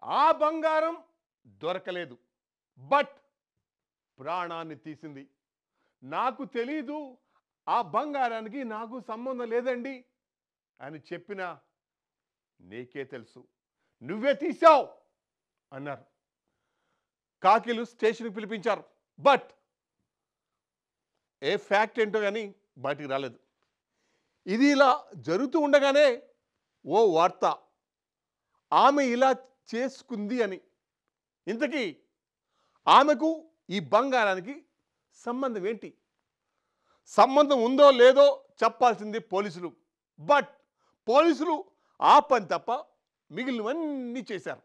ఆ బంగారం దొరకలేదు, బట్ ప్రాణాన్ని తీసింది. నాకు తెలీదు, ఆ బంగారానికి నాకు సంబంధం లేదండి అని చెప్పిన నీకే తెలుసు, నువ్వే తీసావు అన్నారు. కాకిలు స్టేషన్కి పిలిపించారు, బట్ ఏ ఫ్యాక్ట్ ఏంటో కానీ బయటికి రాలేదు. ఇది ఇలా జరుగుతూ ఉండగానే ఓ వార్త, ఆమె ఇలా చేసుకుంది అని. ఇంతకీ ఆమెకు ఈ బంగారానికి సంబంధం ఏంటి? సంబంధం ఉందో లేదో చెప్పాల్సింది పోలీసులు, బట్ పోలీసులు ఆ పని తప్ప మిగిలినవన్నీ చేశారు.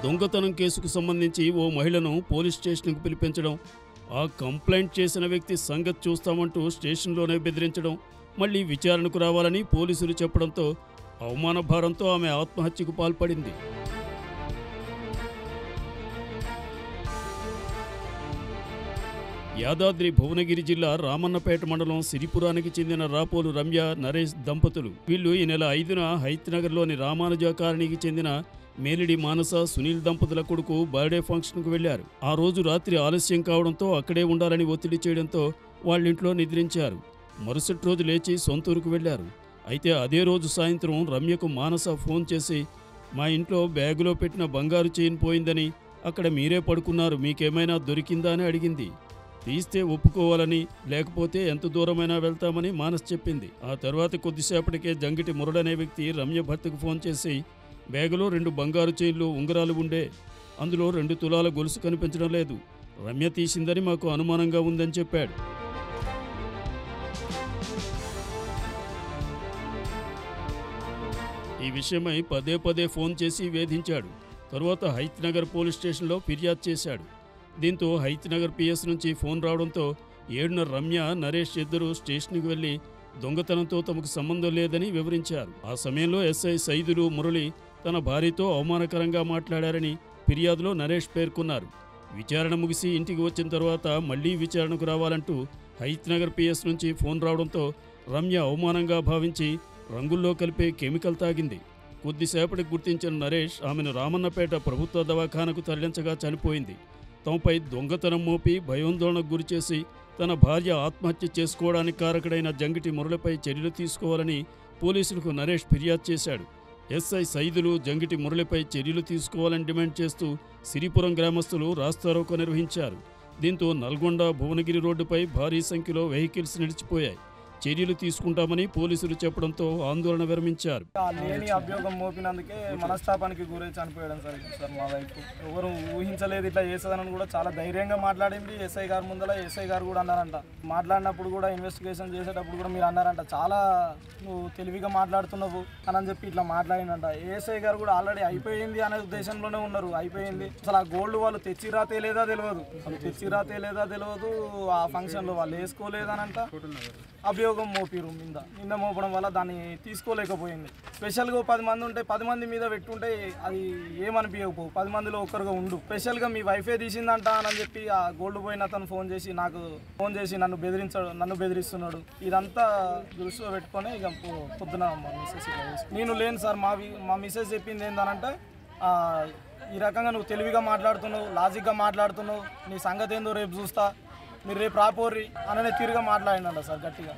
దొంగతనం కేసుకు సంబంధించి ఓ మహిళను పోలీస్ స్టేషన్కు పిలిపించడం, ఆ కంప్లైంట్ చేసిన వ్యక్తి సంగతి చూస్తామంటూ స్టేషన్లోనే బెదిరించడం, మళ్ళీ విచారణకు రావాలని పోలీసులు చెప్పడంతో అవమాన భారంతో ఆమె ఆత్మహత్యకు పాల్పడింది. యాదాద్రి భువనగిరి జిల్లా రామన్నపేట మండలం సిరిపురానికి చెందిన రాపోలు రమ్య, నరేష్ దంపతులు. వీళ్ళు ఈ నెల 5న హైత్నగర్లోని రామానుజ కాలనీకి చెందిన మేలిడి మానస, సునీల్ దంపతుల కొడుకు బర్త్డే ఫంక్షన్కు వెళ్లారు. ఆ రోజు రాత్రి ఆలస్యం కావడంతో అక్కడే ఉండాలని ఒత్తిడి చేయడంతో వాళ్ళింట్లో నిద్రించారు. మరుసటి రోజు లేచి సొంతూరుకు వెళ్లారు. అయితే అదే రోజు సాయంత్రం రమ్యకు మానస ఫోన్ చేసి, మా ఇంట్లో బ్యాగులో పెట్టిన బంగారు చైన్ పోయిందని, అక్కడ మీరే పడుకున్నారు, మీకేమైనా దొరికిందా అని అడిగింది. తీస్తే ఒప్పుకోవాలని, లేకపోతే ఎంత దూరమైనా వెళ్తామని మానస్ చెప్పింది. ఆ తర్వాత కొద్దిసేపటికే జంగిటి మురడనే వ్యక్తి రమ్య భర్తకు ఫోన్ చేసి, బ్యాగులో 2 బంగారు చైన్లు, ఉంగరాలు ఉండే, అందులో 2 తులాల గొలుసు కనిపించడం లేదు, రమ్య తీసిందని మాకు అనుమానంగా ఉందని చెప్పాడు. ఈ విషయమై పదే పదే ఫోన్ చేసి వేధించాడు. తరువాత హైత్నగర్ పోలీస్ స్టేషన్లో ఫిర్యాదు చేశాడు. దీంతో హైత్నగర్ పిఎస్ నుంచి ఫోన్ రావడంతో 7న రమ్య, నరేష్ ఇద్దరు స్టేషన్కి వెళ్లి దొంగతనంతో తమకు సంబంధం లేదని వివరించారు. ఆ సమయంలో ఎస్ఐ సైదులు, మురళి తన భార్యతో అవమానకరంగా మాట్లాడారని ఫిర్యాదులో నరేష్ పేర్కొన్నారు. విచారణ ముగిసి ఇంటికి వచ్చిన తర్వాత మళ్లీ విచారణకు రావాలంటూ హైత్నగర్ పిఎస్ నుంచి ఫోన్ రావడంతో రమ్య అవమానంగా భావించి రంగుల్లో కలిపే కెమికల్ తాగింది. కొద్దిసేపటికి గుర్తించిన నరేష్ ఆమెను రామన్నపేట ప్రభుత్వ దవాఖానకు తరలించగా చనిపోయింది. తమపై దొంగతనం మోపి భయాందోళనకు గురిచేసి తన భార్య ఆత్మహత్య చేసుకోవడానికి కారకుడైన జంగిటి మురళిపై చర్యలు తీసుకోవాలని పోలీసులకు నరేష్ ఫిర్యాదు చేశాడు. ఎస్ఐ సైదులు జంగిటి మురళిపై చర్యలు తీసుకోవాలని డిమాండ్ చేస్తూ సిరిపురం గ్రామస్తులు రాస్తారోకో నిర్వహించారు. దీంతో నల్గొండ, భువనగిరి రోడ్డుపై భారీ సంఖ్యలో వెహికల్స్ నిలిచిపోయాయి. చర్యలు తీసుకుంటామని పోలీసులు చెప్పడంతో ఆందోళన విరమించారు. లేని అభియోగం మోపినందుకే మనస్తాపానికి గురై చనిపోయడం సార్ మా వైపు. ఎవరు ఊహించలేదు ఇట్లా చేస్తుందని కూడా చాలా ధైర్యంగా మాట్లాడింది ఎస్ఐ గారు ముందర. ఎస్ఐ గారు కూడా అన్నారంట, మాట్లాడినప్పుడు కూడా ఇన్వెస్టిగేషన్ చేసేటప్పుడు కూడా మీరు అన్నారంట, చాలా నువ్వు తెలివిగా మాట్లాడుతున్నావు అని చెప్పి ఇట్లా మాట్లాడిందంట. ఎస్ఐ గారు కూడా ఆల్రెడీ అయిపోయింది అనే ఉద్దేశంలోనే ఉన్నారు. అయిపోయింది అసలు ఆ గోల్డ్ వాళ్ళు తెచ్చిరా తేలేదా తెలియదు, ఆ ఫంక్షన్లో వాళ్ళు వేసుకోలేదనంట. అభియోగం మోపిరు మీద నిన్న మోపడం వల్ల దాన్ని తీసుకోలేకపోయింది. స్పెషల్గా 10 మంది ఉంటే 10 మంది మీద పెట్టుంటే అది ఏమనిపించకపోవు, 10 మందిలో ఒక్కరుగా ఉండు. స్పెషల్గా మీ వైఫే తీసిందంట అని చెప్పి ఆ గోల్డ్ పోయిన అతను ఫోన్ చేసి నన్ను బెదిరిస్తున్నాడు. ఇదంతా దృష్టిలో పెట్టుకొని ఇక పొద్దున మా మిస్సెస్ నేను లేను సార్. మా మిస్సెస్ చెప్పింది ఏంటనంటే, ఈ రకంగా నువ్వు తెలివిగా మాట్లాడుతున్నావు, లాజిక్గా మాట్లాడుతున్నావు, నీ సంగతి ఏందో రేపు చూస్తా, మీరు రేపు రాపోర్రి అననే తీరుగా మాట్లాడినంట సార్ గట్టిగా.